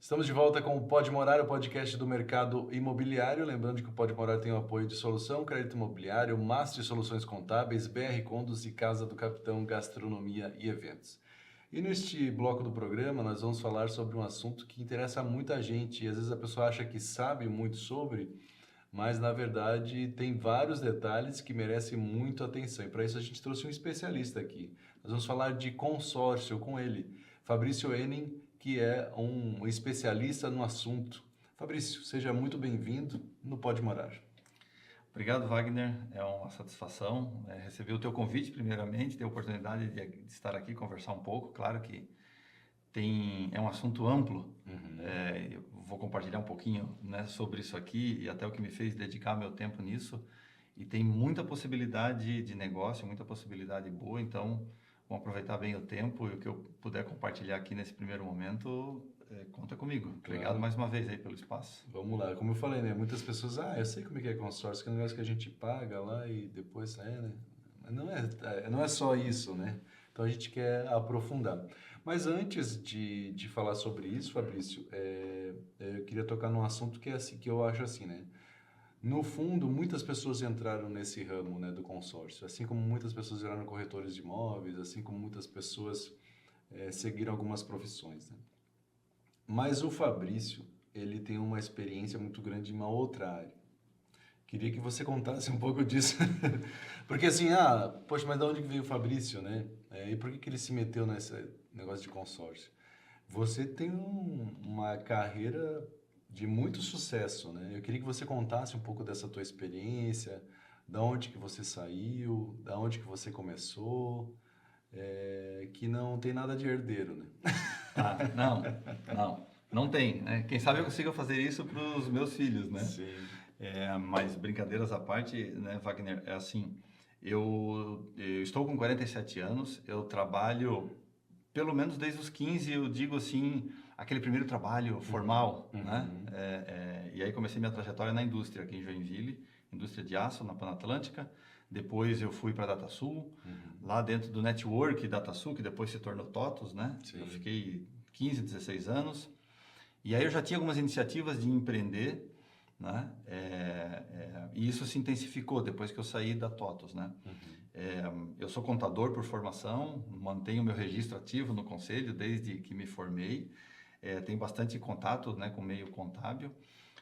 Estamos de volta com o Pode Morar, o podcast do mercado imobiliário. Lembrando que o Pode Morar tem o apoio de Solução, Crédito Imobiliário, Master Soluções Contábeis, BR Condos e Casa do Capitão Gastronomia e Eventos. E neste bloco do programa nós vamos falar sobre um assunto que interessa a muita gente e às vezes a pessoa acha que sabe muito sobre, mas na verdade tem vários detalhes que merecem muito atenção. E para isso a gente trouxe um especialista aqui. Nós vamos falar de consórcio com ele, Fabrício Henning, que é um especialista no assunto. Fabrício, seja muito bem-vindo no Pode Morar. Obrigado, Wagner. É uma satisfação receber o teu convite, primeiramente, ter a oportunidade de estar aqui, conversar um pouco. Claro que é um assunto amplo. Eu vou compartilhar um pouquinho, né, sobre isso aqui e até o que me fez dedicar meu tempo nisso. E tem muita possibilidade de negócio, muita possibilidade boa, então vamos aproveitar bem o tempo e o que eu puder compartilhar aqui nesse primeiro momento, conta comigo. Obrigado Claro. Mais uma vez aí pelo espaço. Vamos lá, como eu falei, né? Muitas pessoas, eu sei como é que é consórcio, que é um negócio que a gente paga lá e depois, né? Mas não é só isso, né? Então a gente quer aprofundar. Mas antes de falar sobre isso, Fabrício, eu queria tocar num assunto que é assim, que eu acho assim, né? No fundo, muitas pessoas entraram nesse ramo, né, do consórcio, assim como muitas pessoas viraram corretores de imóveis, assim como muitas pessoas seguiram algumas profissões, né? Mas o Fabrício, ele tem uma experiência muito grande em uma outra área. Queria que você contasse um pouco disso. Porque assim, poxa, mas de onde veio o Fabrício, né? E por que ele se meteu nesse negócio de consórcio? Você tem uma carreira de muito sucesso, né? Eu queria que você contasse um pouco dessa tua experiência, da onde que você saiu, da onde que você começou, que não tem nada de herdeiro, né? Não tem, né? Quem sabe eu consiga fazer isso para os meus filhos, né? Sim. Mas brincadeiras à parte, né, Wagner, é assim, eu estou com 47 anos, eu trabalho pelo menos desde os 15, eu digo assim, aquele primeiro trabalho formal, né? E aí comecei minha trajetória na indústria aqui em Joinville, indústria de aço na Panatlântica. Depois eu fui para a DataSul, lá dentro do network DataSul, que depois se tornou TOTVS, né? Sim. Eu fiquei 15, 16 anos. E aí eu já tinha algumas iniciativas de empreender, né? E isso se intensificou depois que eu saí da TOTVS, né? Eu sou contador por formação, mantenho meu registro ativo no conselho desde que me formei, tenho bastante contato, né, com o meio contábil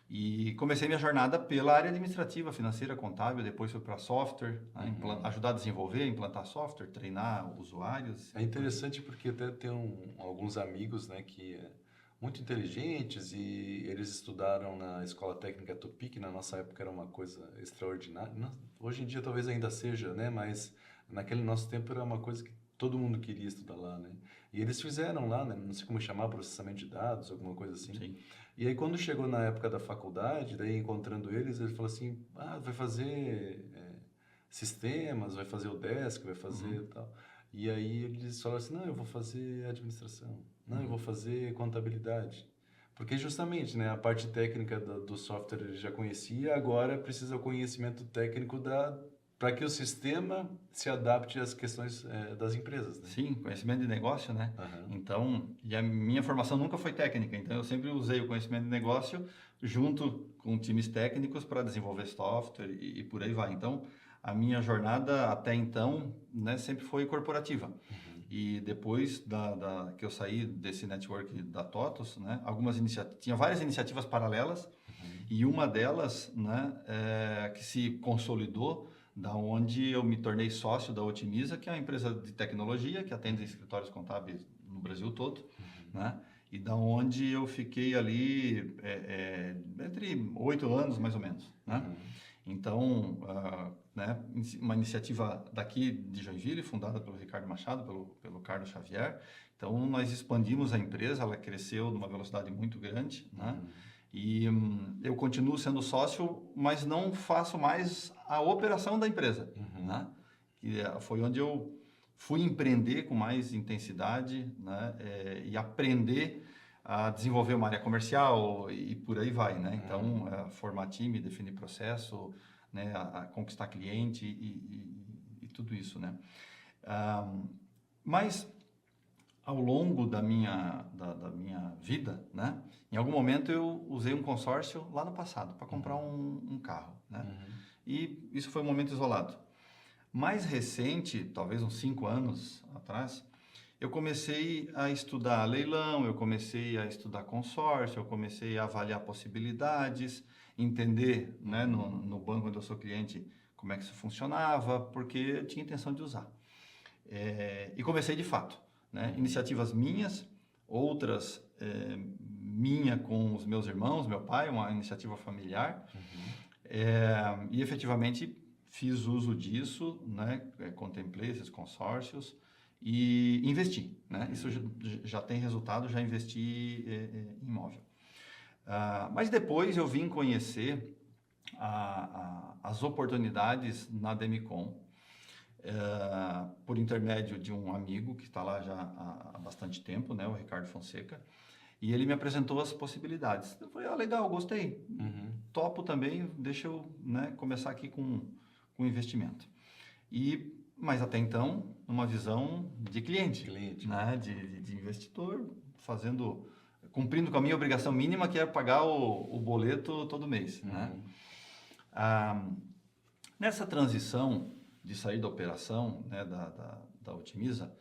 e comecei minha jornada pela área administrativa, financeira, contábil, depois fui para software, né, ajudar a desenvolver, implantar software, treinar usuários. É interessante porque até tem alguns amigos, né, que muito inteligentes e eles estudaram na Escola Técnica Tupi, que na nossa época era uma coisa extraordinária. Hoje em dia talvez ainda seja, né, mas naquele nosso tempo era uma coisa que todo mundo queria estudar lá, né? E eles fizeram lá, né, não sei como chamar, processamento de dados, alguma coisa assim. Sim. E aí quando chegou na época da faculdade, daí encontrando eles, ele falou assim, vai fazer sistemas, vai fazer o desk, vai fazer tal. E aí eles falaram assim, não, eu vou fazer administração, não, eu vou fazer contabilidade. Porque justamente, né, a parte técnica do software ele já conhecia, agora precisa o conhecimento técnico para que o sistema se adapte às questões das empresas, né? Sim, conhecimento de negócio, né? Uhum. Então, e a minha formação nunca foi técnica, então eu sempre usei o conhecimento de negócio junto com times técnicos para desenvolver software e por aí vai. Então, a minha jornada até então, né, sempre foi corporativa. E depois que eu saí desse network da TOTVS, né, tinha várias iniciativas paralelas e uma delas, né, que se consolidou da onde eu me tornei sócio da Otimiza, que é uma empresa de tecnologia que atende escritórios contábeis no Brasil todo, né? E da onde eu fiquei ali entre 8 anos, mais ou menos, né? Então, né, uma iniciativa daqui de Joinville, fundada pelo Ricardo Machado, pelo Carlos Xavier. Então, nós expandimos a empresa, ela cresceu numa velocidade muito grande, né? E eu continuo sendo sócio, mas não faço mais a operação da empresa, né? Que foi onde eu fui empreender com mais intensidade, né? E aprender a desenvolver uma área comercial e por aí vai, né? Então, formar time, definir processo, né? A conquistar cliente e tudo isso, né? Mas ao longo da minha vida, né? Em algum momento eu usei um consórcio lá no passado para comprar um carro, né? E isso foi um momento isolado. Mais recente, talvez uns 5 anos atrás, eu comecei a estudar leilão, eu comecei a estudar consórcio, eu comecei a avaliar possibilidades, entender, né, no banco onde eu sou cliente como é que isso funcionava, porque eu tinha intenção de usar. E comecei de fato, né? Iniciativas minhas, outras minha com os meus irmãos, meu pai, uma iniciativa familiar, e efetivamente fiz uso disso, né? Contemplei esses consórcios e investi, né? Isso já tem resultado, já investi em imóvel. Mas depois eu vim conhecer as oportunidades na Demicon, por intermédio de um amigo que está lá já há bastante tempo, né? O Ricardo Fonseca, e ele me apresentou as possibilidades. Eu falei, legal, gostei, topo também, deixa eu, né, começar aqui com investimento. Mas até então, numa visão de cliente. Né? De investidor, cumprindo com a minha obrigação mínima, que é pagar o boleto todo mês. Né? Nessa transição de sair da operação, né, da Otimiza,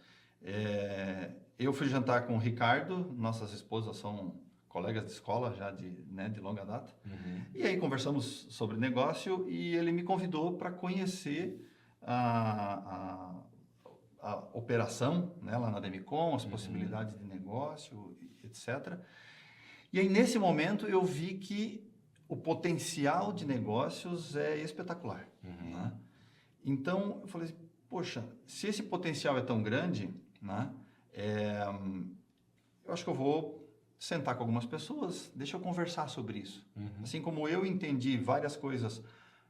eu fui jantar com o Ricardo, nossas esposas são colegas de escola já de longa data, e aí conversamos sobre negócio e ele me convidou para conhecer a operação, né, lá na Demicon, as possibilidades de negócio, etc. E aí nesse momento eu vi que o potencial de negócios é espetacular. Né? Então eu falei assim, poxa, se esse potencial é tão grande, né, eu acho que eu vou sentar com algumas pessoas, deixa eu conversar sobre isso. Assim como eu entendi várias coisas,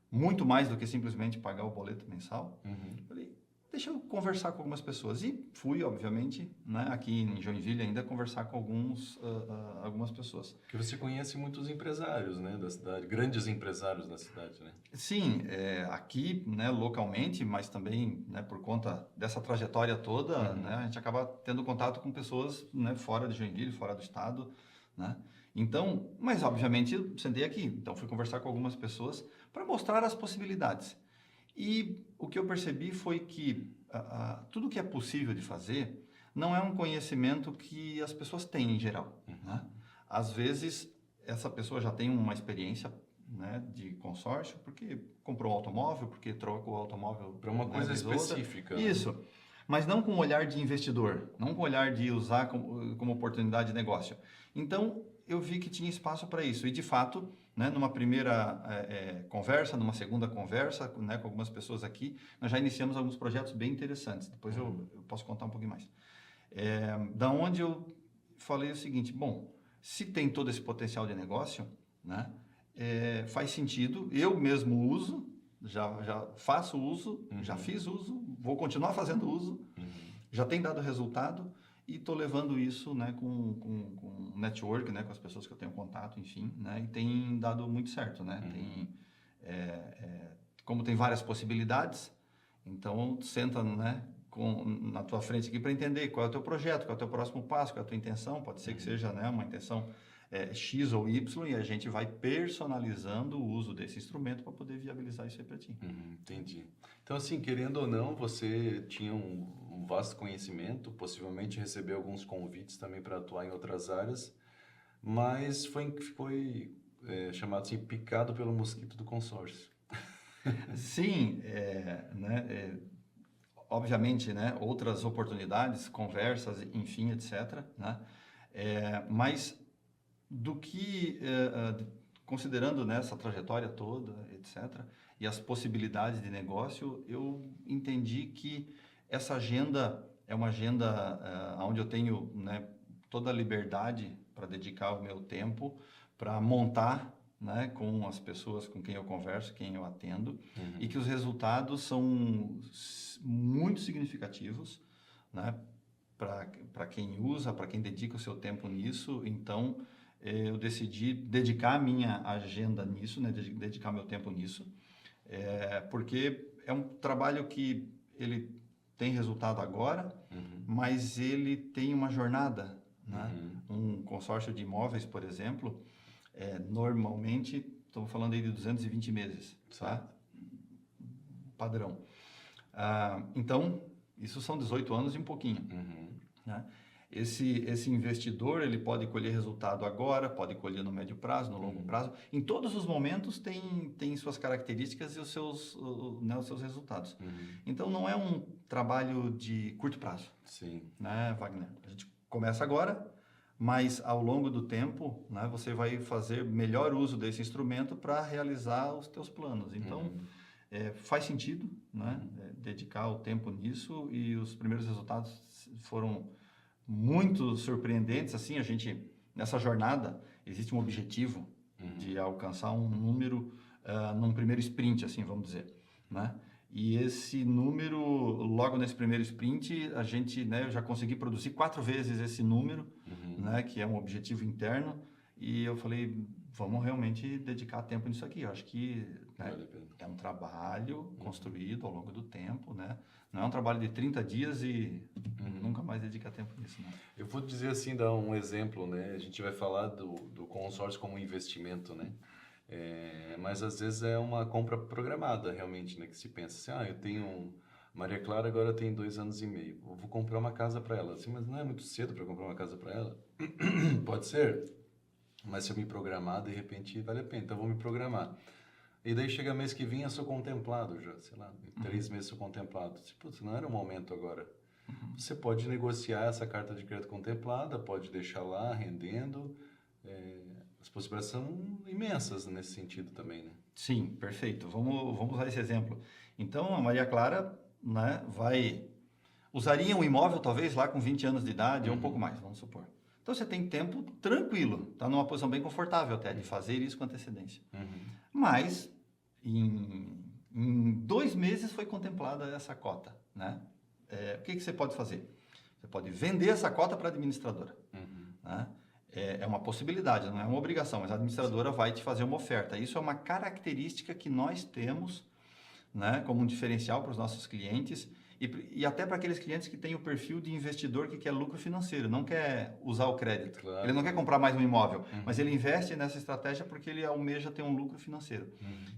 muito mais do que simplesmente pagar o boleto mensal, falei, deixa eu conversar com algumas pessoas. E fui, obviamente, né, aqui em Joinville ainda conversar com algumas pessoas. Porque você conhece muitos empresários, né, da cidade, grandes empresários da cidade, né? Sim, aqui, né, localmente, mas também, né, por conta dessa trajetória toda, né, a gente acaba tendo contato com pessoas, né, fora de Joinville, fora do estado, né? Então, mas obviamente eu sentei aqui, então fui conversar com algumas pessoas para mostrar as possibilidades. E o que eu percebi foi que tudo que é possível de fazer não é um conhecimento que as pessoas têm em geral. Né? Às vezes, essa pessoa já tem uma experiência, né, de consórcio, porque comprou um automóvel, porque troca o automóvel para uma coisa específica. Né? Isso, mas não com o olhar de investidor, não com o olhar de usar como oportunidade de negócio. Então, eu vi que tinha espaço para isso. E, de fato, né, numa primeira conversa, numa segunda conversa, né, com algumas pessoas aqui, nós já iniciamos alguns projetos bem interessantes. Depois eu posso contar um pouquinho mais. Da onde eu falei o seguinte, bom, se tem todo esse potencial de negócio, né, faz sentido, eu mesmo uso, já faço uso, já fiz uso, vou continuar fazendo uso, já tem dado resultado, e estou levando isso, né, com network, né, com as pessoas que eu tenho contato, enfim, né, e tem dado muito certo, né? Como tem várias possibilidades, então senta, né, na tua frente aqui para entender qual é o teu projeto, qual é o teu próximo passo, qual é a tua intenção, pode ser que seja, né, uma intenção X ou Y, e a gente vai personalizando o uso desse instrumento para poder viabilizar isso aí para ti. Entendi. Então, assim, querendo ou não, você tinha um vasto conhecimento, possivelmente recebeu alguns convites também para atuar em outras áreas, mas foi chamado assim, picado pelo mosquito do consórcio. Sim, né, obviamente, né, outras oportunidades, conversas, enfim, etc. Né, mas do que, considerando, né, essa trajetória toda, etc., e as possibilidades de negócio, eu entendi que essa agenda é uma agenda onde eu tenho, né, toda a liberdade para dedicar o meu tempo, para montar, né, com as pessoas com quem eu converso, quem eu atendo, e que os resultados são muito significativos, né, para quem usa, para quem dedica o seu tempo nisso. Então, eu decidi dedicar a minha agenda nisso, né, dedicar meu tempo nisso, porque é um trabalho que ele tem resultado agora, mas ele tem uma jornada, né? Um consórcio de imóveis, por exemplo, normalmente, estamos falando aí de 220 meses, tá? Padrão. Então, isso são 18 anos e um pouquinho. Né? Esse investidor, ele pode colher resultado agora, pode colher no médio prazo, no longo prazo. Em todos os momentos tem suas características e os seus resultados. Então, não é um trabalho de curto prazo. Sim. Né, Wagner? A gente começa agora, mas ao longo do tempo, né, você vai fazer melhor uso desse instrumento para realizar os teus planos. Então, faz sentido, né, dedicar o tempo nisso, e os primeiros resultados foram muito surpreendentes. Assim, a gente, nessa jornada, existe um objetivo de alcançar um número num primeiro sprint, assim, vamos dizer, né? E esse número, logo nesse primeiro sprint, a gente, né, eu já consegui produzir 4 vezes esse número, né, que é um objetivo interno, e eu falei, vamos realmente dedicar tempo nisso aqui. Eu acho que, né, é um trabalho construído ao longo do tempo, né? Não é um trabalho de 30 dias e nunca mais dedicar tempo nisso, né? Eu vou dizer assim, dar um exemplo, né? A gente vai falar do consórcio como investimento, né? Mas às vezes é uma compra programada, realmente, né? Que se pensa assim, eu tenho... Maria Clara agora tem 2 anos e meio. Eu vou comprar uma casa para ela. Assim, mas não é muito cedo para comprar uma casa para ela? Pode ser. Mas se eu me programar, de repente vale a pena. Então eu vou me programar. E daí chega mês que vem eu sou contemplado já, sei lá, em 3 meses sou contemplado. Putz, não era o momento agora. Você pode negociar essa carta de crédito contemplada, pode deixar lá rendendo. As possibilidades são imensas nesse sentido também, né? Sim, perfeito. Vamos usar esse exemplo. Então, a Maria Clara, né, usaria um imóvel talvez lá com 20 anos de idade ou um pouco mais, vamos supor. Então, você tem tempo tranquilo, está numa posição bem confortável até de fazer isso com antecedência. Mas, em 2 meses foi contemplada essa cota, né? O que você pode fazer? Você pode vender essa cota para a administradora. Né? É uma possibilidade, não é uma obrigação, mas a administradora vai te fazer uma oferta. Isso é uma característica que nós temos, né, como um diferencial para os nossos clientes e até para aqueles clientes que têm o perfil de investidor que quer lucro financeiro, não quer usar o crédito. Claro. Ele não quer comprar mais um imóvel, mas ele investe nessa estratégia porque ele almeja ter um lucro financeiro.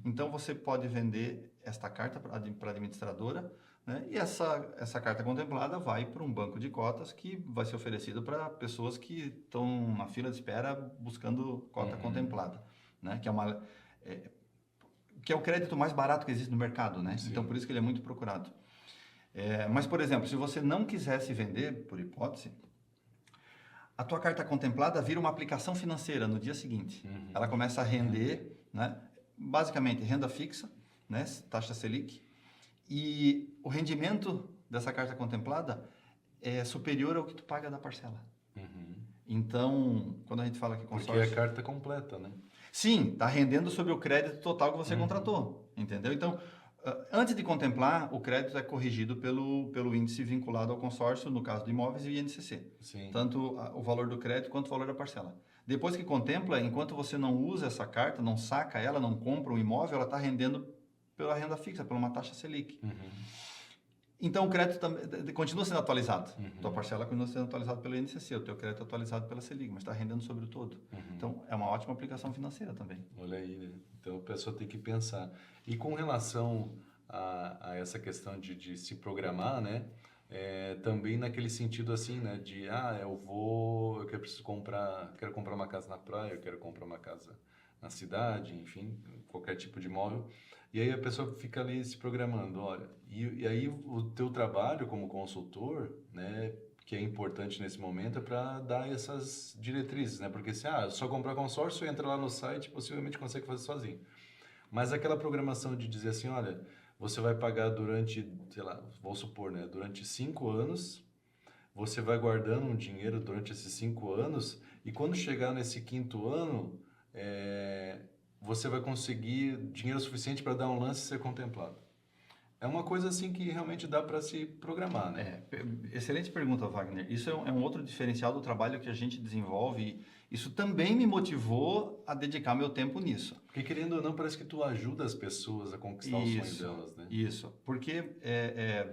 Então, você pode vender esta carta para a administradora, né? E essa carta contemplada vai para um banco de cotas que vai ser oferecido para pessoas que estão na fila de espera buscando cota contemplada, né? Que é o crédito mais barato que existe no mercado, né? Então, por isso que ele é muito procurado. Mas, por exemplo, se você não quisesse vender, por hipótese, a tua carta contemplada vira uma aplicação financeira no dia seguinte. Ela começa a render, né? Basicamente, renda fixa, né? Taxa Selic. E o rendimento dessa carta contemplada é superior ao que tu paga da parcela. Então, quando a gente fala que consórcio... Porque é a carta completa, né? Sim, está rendendo sobre o crédito total que você contratou, entendeu? Então, antes de contemplar, o crédito é corrigido pelo índice vinculado ao consórcio, no caso de imóveis, e o INCC. Sim. Tanto o valor do crédito quanto o valor da parcela. Depois que contempla, enquanto você não usa essa carta, não saca ela, não compra um imóvel, ela está rendendo pela renda fixa, por uma taxa Selic. Então, o crédito continua sendo atualizado. Tua parcela continua sendo atualizada pelo INCC, o teu crédito é atualizado pela Selic, mas está rendendo sobre o todo. Então, é uma ótima aplicação financeira também. Olha aí, né? Então, a pessoa tem que pensar. E com relação a essa questão de se programar, né? Também naquele sentido assim, né? Quero comprar uma casa na praia, eu quero comprar uma casa na cidade, enfim, qualquer tipo de imóvel. E aí a pessoa fica ali se programando, olha, e aí o teu trabalho como consultor, né, que é importante nesse momento, é para dar essas diretrizes, né? Porque se só comprar consórcio, entra lá no site, possivelmente consegue fazer sozinho. Mas aquela programação de dizer assim, olha, você vai pagar durante, sei lá, vou supor, né, durante 5 anos, você vai guardando um dinheiro durante esses 5 anos, e quando chegar nesse 5º ano, você vai conseguir dinheiro suficiente para dar um lance e ser contemplado. É uma coisa assim que realmente dá para se programar, né? Excelente pergunta, Wagner. Isso é um outro diferencial do trabalho que a gente desenvolve. Isso também me motivou a dedicar meu tempo nisso. Porque querendo ou não, parece que tu ajuda as pessoas a conquistar o sonho delas, né? Isso, porque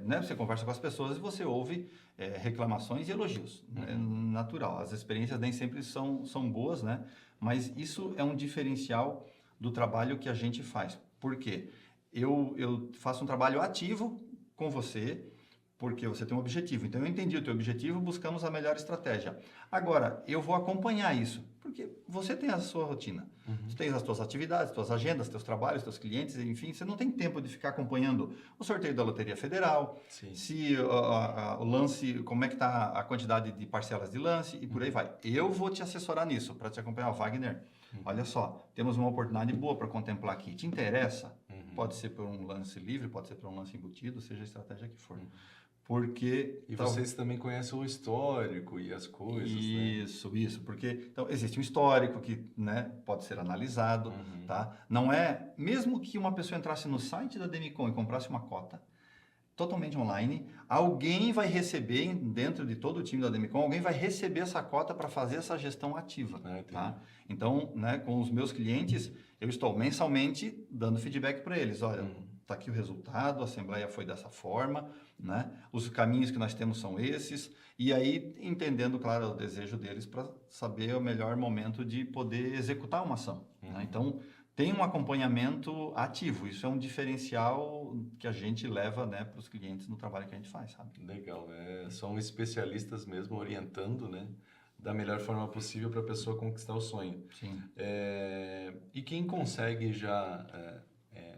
né, você conversa com as pessoas e você ouve reclamações e elogios. É natural, as experiências nem sempre são boas, né? Mas isso é um diferencial do trabalho que a gente faz. Por quê? Eu faço um trabalho ativo com você, porque você tem um objetivo. Então, eu entendi o teu objetivo, buscamos a melhor estratégia. Agora, eu vou acompanhar isso, porque você tem a sua rotina. Você tem as tuas atividades, tuas agendas, teus trabalhos, teus clientes, enfim, você não tem tempo de ficar acompanhando o sorteio da Loteria Federal, Sim. se o lance, como é que está a quantidade de parcelas de lance e por aí vai. Eu vou te assessorar nisso, para te acompanhar. Wagner, olha só, temos uma oportunidade boa para contemplar aqui. Te interessa? Pode ser por um lance livre, pode ser por um lance embutido, seja a estratégia que for. Porque... E vocês também conhecem o histórico e as coisas, Isso, porque então, existe um histórico que, né, pode ser analisado, tá? Não é... Mesmo que uma pessoa entrasse no site da Demicon e comprasse uma cota, totalmente online, alguém vai receber, dentro de todo o time da Demicon, alguém vai receber essa cota para fazer essa gestão ativa, tá? Então, né, com os meus clientes, eu estou mensalmente dando feedback para eles. Olha, está aqui o resultado, a assembleia foi dessa forma, né? Os caminhos que nós temos são esses, e aí entendendo, claro, o desejo deles para saber o melhor momento de poder executar uma ação, né? Então, tem um acompanhamento ativo, isso é um diferencial que a gente leva, né, para os clientes no trabalho que a gente faz, sabe? Legal, né? São especialistas mesmo orientando, né, da melhor forma possível para a pessoa conquistar o sonho. Sim. E quem consegue já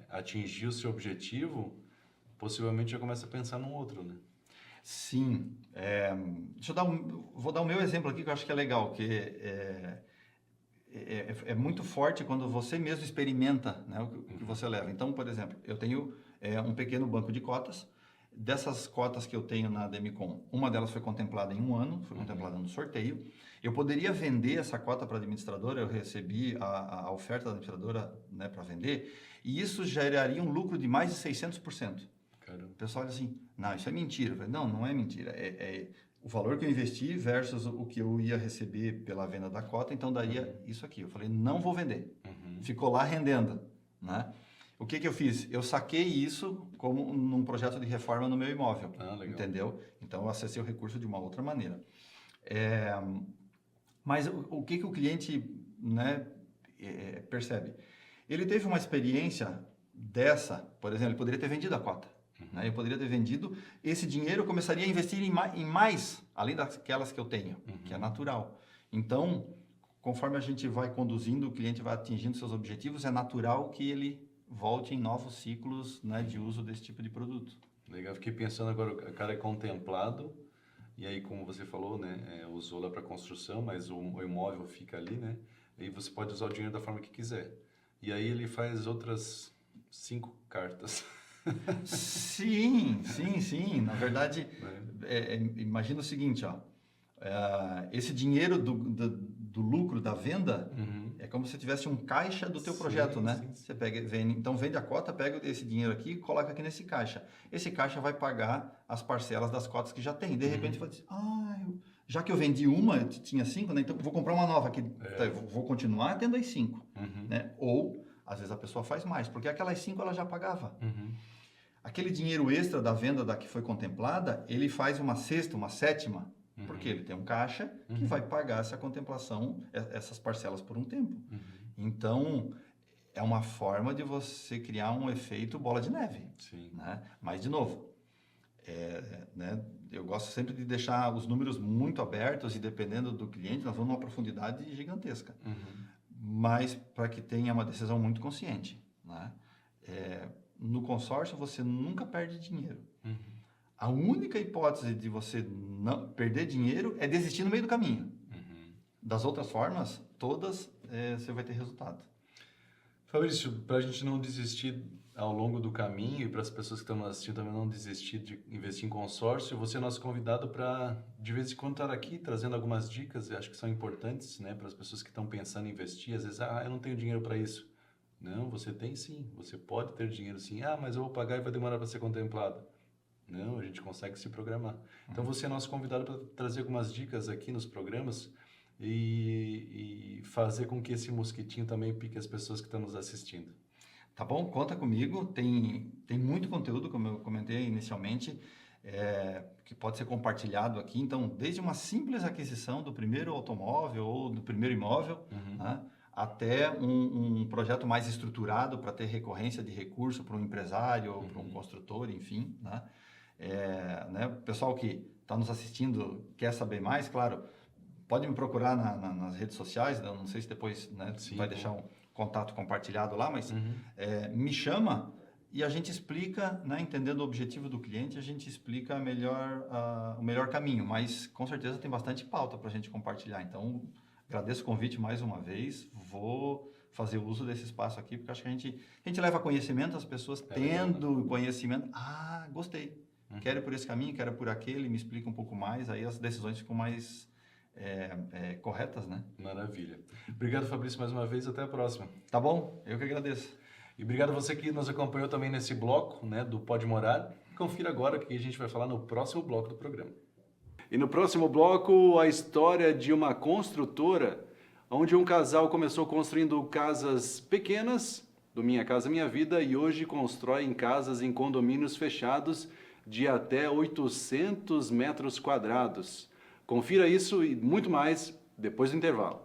atingir o seu objetivo, possivelmente já começa a pensar num outro, né? Sim. Vou dar o meu exemplo aqui que eu acho que é legal, que é muito forte quando você mesmo experimenta, né, o que você leva. Então, por exemplo, eu tenho um pequeno banco de cotas. Dessas cotas que eu tenho na Demicon, uma delas foi contemplada em um ano, foi contemplada no sorteio. Eu poderia vender essa cota para a administradora, eu recebi a oferta da administradora, né, para vender, e isso geraria um lucro de mais de 600%. Caramba. O pessoal olha assim, não, isso é mentira. Eu falei, não é mentira. O valor que eu investi versus o que eu ia receber pela venda da cota, então daria isso aqui. Eu falei, não vou vender. Ficou lá rendendo, né? O que eu fiz? Eu saquei isso como num projeto de reforma no meu imóvel, entendeu? Então, eu acessei o recurso de uma outra maneira. Mas o que o cliente, né, percebe? Ele teve uma experiência dessa, por exemplo, ele poderia ter vendido a cota. Né? Eu poderia ter vendido, esse dinheiro eu começaria a investir em mais, além daquelas que eu tenho, que é natural. Então, conforme a gente vai conduzindo, o cliente vai atingindo seus objetivos, é natural que ele volte em novos ciclos, né, de uso desse tipo de produto. Legal, fiquei pensando agora, o cara é contemplado, e aí como você falou, né, usou lá para construção, mas o imóvel fica ali, né, e você pode usar o dinheiro da forma que quiser. E aí ele faz outras 5 cartas. Sim. Na verdade, imagina o seguinte, ó, esse dinheiro do lucro da venda é como se tivesse um caixa do teu projeto, né? Sim. Você vende a cota, pega esse dinheiro aqui e coloca aqui nesse caixa. Esse caixa vai pagar as parcelas das cotas que já tem. De repente, vai dizer, já que eu vendi uma, eu tinha 5, né? Então vou comprar uma nova aqui. Tá, eu vou continuar tendo as 5, né? Ou às vezes a pessoa faz mais, porque aquelas 5 ela já pagava. Aquele dinheiro extra da venda da que foi contemplada, ele faz uma sexta, uma sétima, porque ele tem um caixa que vai pagar essa contemplação, essas parcelas por um tempo. Então, é uma forma de você criar um efeito bola de neve. Sim. Né? Mas, de novo, né, eu gosto sempre de deixar os números muito abertos e, dependendo do cliente, nós vamos numa profundidade gigantesca. Mas para que tenha uma decisão muito consciente. Né? No consórcio, você nunca perde dinheiro. A única hipótese de você não perder dinheiro é desistir no meio do caminho. Das outras formas, todas, você vai ter resultado. Fabrício, para a gente não desistir ao longo do caminho e para as pessoas que estão assistindo também não desistir de investir em consórcio, você é nosso convidado para, de vez em quando, estar aqui trazendo algumas dicas, eu acho que são importantes, né, para as pessoas que estão pensando em investir. Às vezes, eu não tenho dinheiro para isso. Não, você tem sim, você pode ter dinheiro sim. Ah, mas eu vou pagar e vai demorar para ser contemplado. Não, a gente consegue se programar. Então, você é nosso convidado para trazer algumas dicas aqui nos programas e fazer com que esse mosquitinho também pique as pessoas que estão nos assistindo. Tá bom? Conta comigo. Tem muito conteúdo, como eu comentei inicialmente, que pode ser compartilhado aqui. Então, desde uma simples aquisição do primeiro automóvel ou do primeiro imóvel, né, até um projeto mais estruturado para ter recorrência de recurso para um empresário, para um construtor, enfim, né? Né, o pessoal que está nos assistindo quer saber mais, claro, pode me procurar nas redes sociais, eu não sei se depois, né, vai deixar um contato compartilhado lá, mas me chama e a gente explica, né, entendendo o objetivo do cliente, a gente explica o melhor caminho, mas com certeza tem bastante pauta para a gente compartilhar, então agradeço o convite mais uma vez, vou fazer uso desse espaço aqui, porque acho que a gente leva conhecimento, as pessoas tendo conhecimento, gostei. Quero ir por esse caminho, quero ir por aquele, me explica um pouco mais, aí as decisões ficam mais corretas, né? Maravilha. Obrigado, Fabrício, mais uma vez, até a próxima. Tá bom? Eu que agradeço. E obrigado a você que nos acompanhou também nesse bloco, né, do Pode Morar. Confira agora que a gente vai falar no próximo bloco do programa. E no próximo bloco, a história de uma construtora, onde um casal começou construindo casas pequenas, do Minha Casa Minha Vida, e hoje constroem casas em condomínios fechados de até 800 metros quadrados. Confira isso e muito mais depois do intervalo.